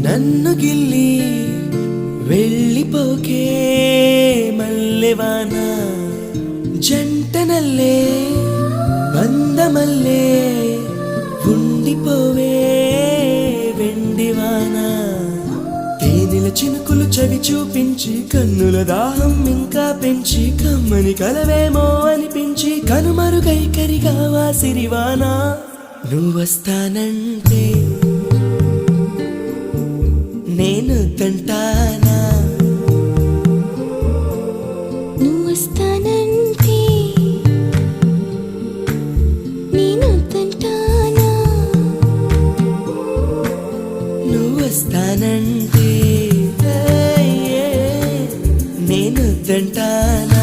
నన్ను గిల్లి వెళ్ళిపోకే మల్లెవాన జంటనల్లే బందమల్లే ఉండిపోవే వెండివాన తేనెల చినుకులు చవి చూపించి కన్నుల దాహం ఇంకా పెంచి కమ్మని కలవేమో అనిపించి కనుమరుగైకరిగా వాసిరివాన నువ్వొస్తానంటే నేను తంటానా నువ్వొస్తానంటే నేను తంటానా నువ్వొస్తానంటే నేను తంటానా